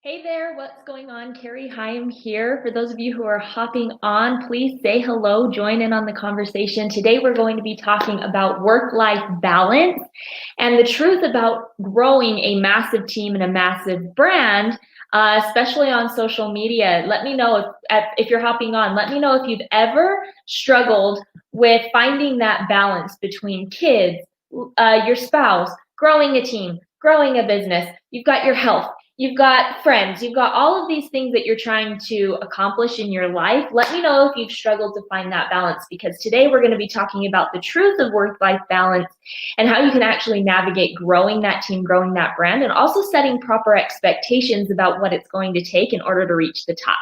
Hey there, what's going on? Carrie Hyam here. For those of you who are hopping on, please say hello, join in on the conversation. Today we're going to be talking about work-life balance and the truth about growing a massive team and a massive brand, especially on social media. Let me know if you're hopping on, let me know if you've ever struggled with finding that balance between kids, your spouse, growing a team, growing a business. You've got your health. You've got friends, you've got all of these things that you're trying to accomplish in your life. Let me know if you've struggled to find that balance, because today we're going to be talking about the truth of work-life balance and how you can actually navigate growing that team, growing that brand, and also setting proper expectations about what it's going to take in order to reach the top.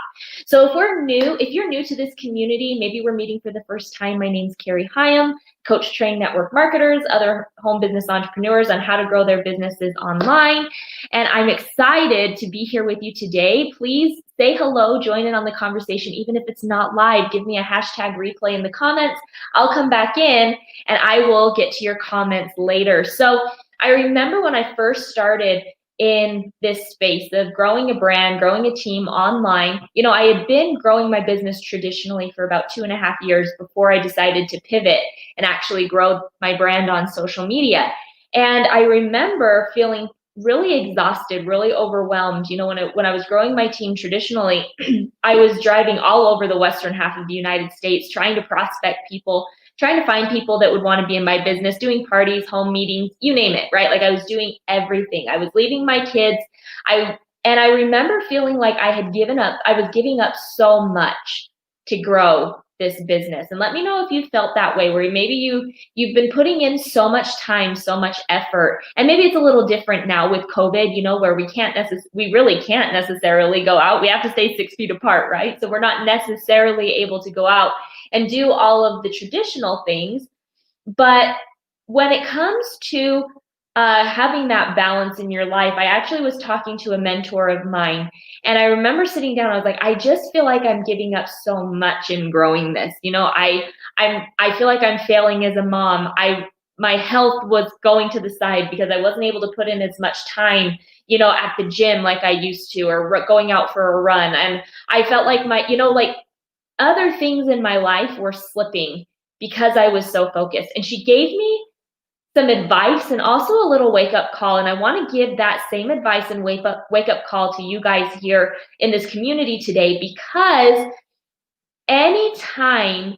So if you're new to this community, maybe we're meeting for the first time, my name's Carrie Hyam, coach, train network marketers, other home business entrepreneurs on how to grow their businesses online. And I'm excited to be here with you today. Please say hello, join in on the conversation, even if it's not live. Give me a hashtag replay in the comments. I'll come back in and I will get to your comments later. So I remember when I first started in this space of growing a brand, growing a team online. I had been growing my business traditionally for about 2.5 years before I decided to pivot and actually grow my brand on social media. And I remember feeling really exhausted, really overwhelmed. When I was growing my team traditionally, I was driving all over the western half of the United States, trying to prospect people, trying to find people that would want to be in my business, doing parties, home meetings, you name it, right? Like I was doing everything. I was leaving my kids. And I remember feeling like I was giving up so much to grow this business. And let me know if you felt that way, where maybe you've been putting in so much time, so much effort, and maybe it's a little different now with COVID, where we really can't necessarily go out. We have to stay 6 feet apart, right? So we're not necessarily able to go out and do all of the traditional things. But when it comes to having that balance in your life, I actually was talking to a mentor of mine, and I remember sitting down. I was like, I just feel like I'm giving up so much in growing this. I feel like I'm failing as a mom. My health was going to the side because I wasn't able to put in as much time, at the gym like I used to, or going out for a run. And I felt like like other things in my life were slipping because I was so focused. And she gave me some advice and also a little wake-up call. And I want to give that same advice and wake-up call to you guys here in this community today, because anytime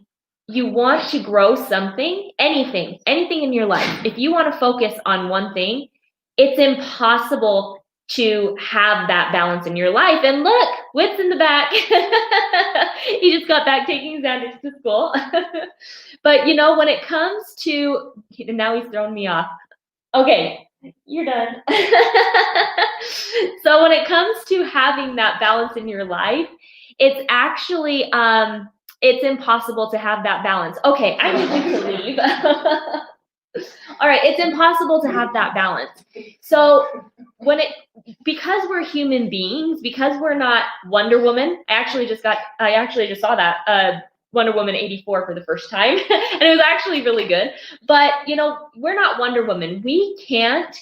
you want to grow something, anything in your life, if you want to focus on one thing, it's impossible to have that balance in your life. And look, Whit's in the back. He just got back taking Xander's to school. But when it comes to, now he's thrown me off. Okay, you're done. So when it comes to having that balance in your life, it's actually, it's impossible to have that balance. Okay, I need you to leave. All right, it's impossible to have that balance. So because we're human beings, because we're not Wonder Woman, I actually just saw that Wonder Woman 84 for the first time, and it was actually really good. But we're not Wonder Woman. We can't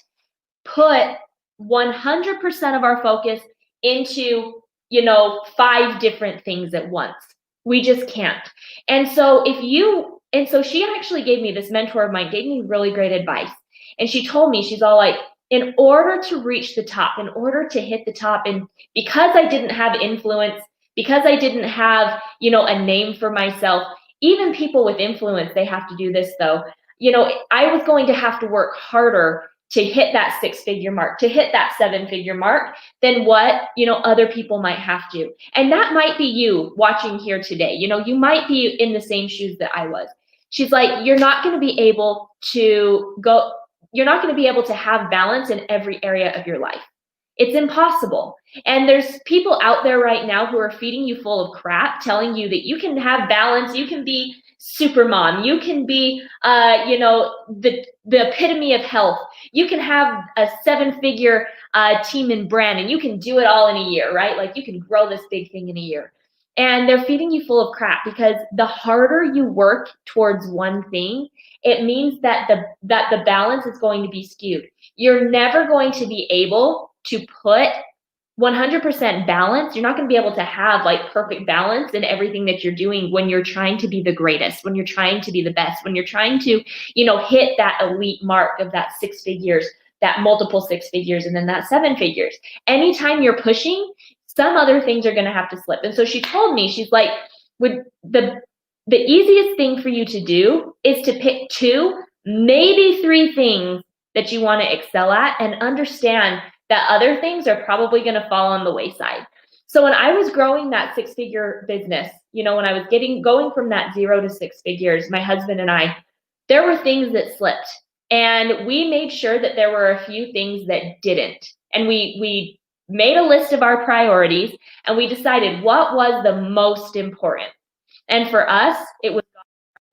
put 100% of our focus into 5 different things at once. We just can't. And so she actually gave me, this mentor of mine gave me really great advice. And she told me, she's all like, in order to reach the top, in order to hit the top, and because I didn't have influence, because I didn't have, a name for myself, even people with influence, they have to do this though. I was going to have to work harder to hit that 6-figure mark, to hit that 7-figure mark, than what, other people might have to. And that might be you watching here today. You might be in the same shoes that I was. She's like, you're not going to be able to have balance in every area of your life. It's impossible. And there's people out there right now who are feeding you full of crap, telling you that you can have balance, you can be super mom, you can be the epitome of health, you can have a 7-figure team and brand, and you can do it all in a year, right? Like you can grow this big thing in a year. And they're feeding you full of crap, because the harder you work towards one thing, it means that the balance is going to be skewed. You're never going to be able to put 100% balance. You're not going to be able to have like perfect balance in everything that you're doing when you're trying to be the greatest, when you're trying to be the best, when you're trying to, hit that elite mark of that 6 figures, that multiple 6 figures, and then that 7 figures. Anytime you're pushing, some other things are going to have to slip. And so she told me, she's like, would the easiest thing for you to do is to pick 2, maybe 3 things that you want to excel at, and understand that other things are probably going to fall on the wayside. So when I was growing that 6-figure business, when I was going from that 0 to 6 figures, my husband and I, there were things that slipped, and we made sure that there were a few things that didn't. And we made a list of our priorities, and we decided what was the most important. And for us, it was our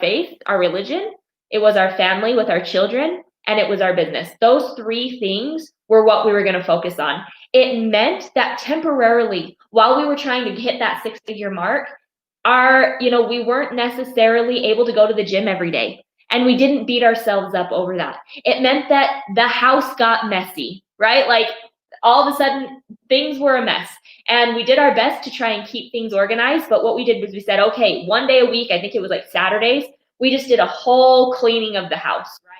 faith, our religion, it was our family with our children, and it was our business. Those 3 things were what we were going to focus on. It meant that temporarily, while we were trying to hit that 6-figure mark, we weren't necessarily able to go to the gym every day, and we didn't beat ourselves up over that. It meant that the house got messy, right? Like all of a sudden things were a mess, and we did our best to try and keep things organized. But what we did was we said, okay, 1 day a week, I think it was like Saturdays, we just did a whole cleaning of the house, right?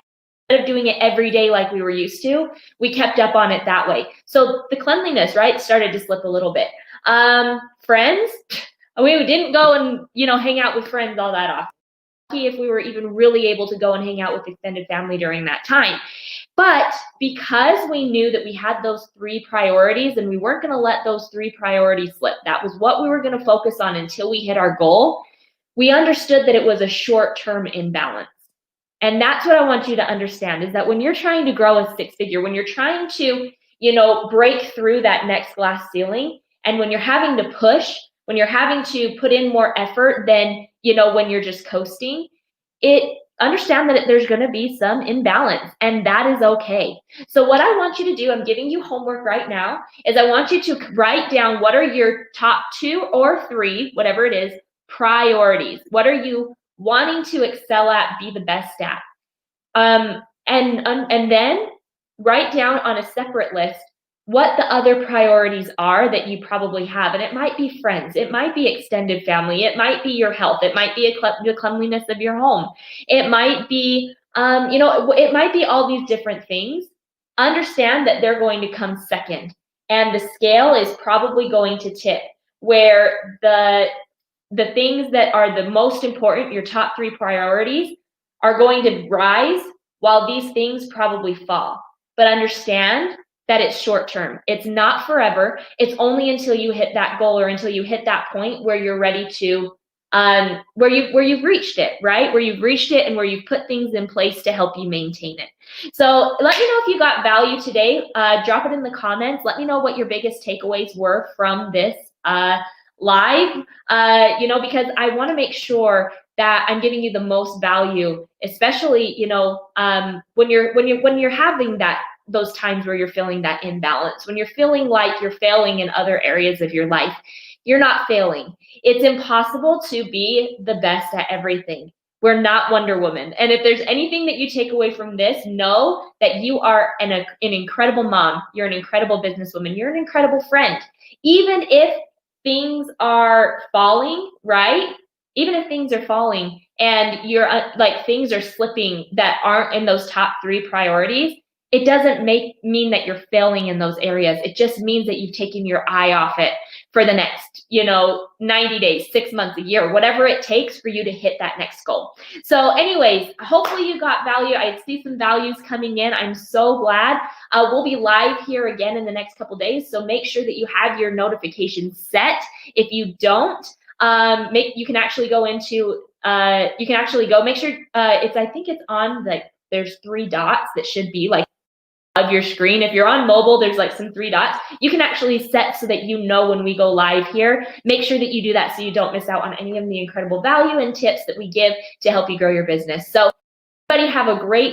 Instead of doing it every day like we were used to, we kept up on it that way. So the cleanliness, right, started to slip a little bit. Friends, we didn't go and, hang out with friends all that often. If we were even really able to go and hang out with extended family during that time. But because we knew that we had those 3 priorities and we weren't going to let those 3 priorities slip, that was what we were going to focus on until we hit our goal, we understood that it was a short-term imbalance. And that's what I want you to understand, is that when you're trying to grow a 6-figure, when you're trying to, break through that next glass ceiling, and when you're having to push, when you're having to put in more effort than, when you're just coasting, understand that there's going to be some imbalance, and that is okay. So what I want you to do, I'm giving you homework right now, is I want you to write down what are your top 2 or 3, whatever it is, priorities. What are you wanting to excel at, be the best at? And then write down on a separate list what the other priorities are that you probably have. And it might be friends, it might be extended family, it might be your health, it might be the cleanliness of your home, it might be, it might be all these different things. Understand that they're going to come second, and the scale is probably going to tip, where the things that are the most important, your top 3 priorities, are going to rise while these things probably fall. But understand that it's short term. It's not forever. It's only until you hit that goal, or until you hit that point where you're ready to, where you've reached it, right? Where you've reached it and where you've put things in place to help you maintain it. So let me know if you got value today. Drop it in the comments. Let me know what your biggest takeaways were from this live, because I want to make sure that I'm giving you the most value, especially, when you're having those times where you're feeling that imbalance, when you're feeling like you're failing in other areas of your life. You're not failing. It's impossible to be the best at everything. We're not Wonder Woman. And if there's anything that you take away from this, know that you are an incredible mom. You're an incredible businesswoman. You're an incredible friend. Even if things are falling, right? Even if things are falling and you're things are slipping that aren't in those top 3 priorities, it doesn't mean that you're failing in those areas. It just means that you've taken your eye off it for the next, 90 days, 6 months, a year, whatever it takes for you to hit that next goal. So anyways, hopefully you got value. I see some values coming in. I'm so glad. We'll be live here again in the next couple days. So make sure that you have your notifications set. If you don't, you can actually go into, make sure I think it's on, there's 3 dots that should be of your screen. If you're on mobile, there's some 3 dots. You can actually set so that when we go live here. Make sure that you do that so you don't miss out on any of the incredible value and tips that we give to help you grow your business. So everybody have a great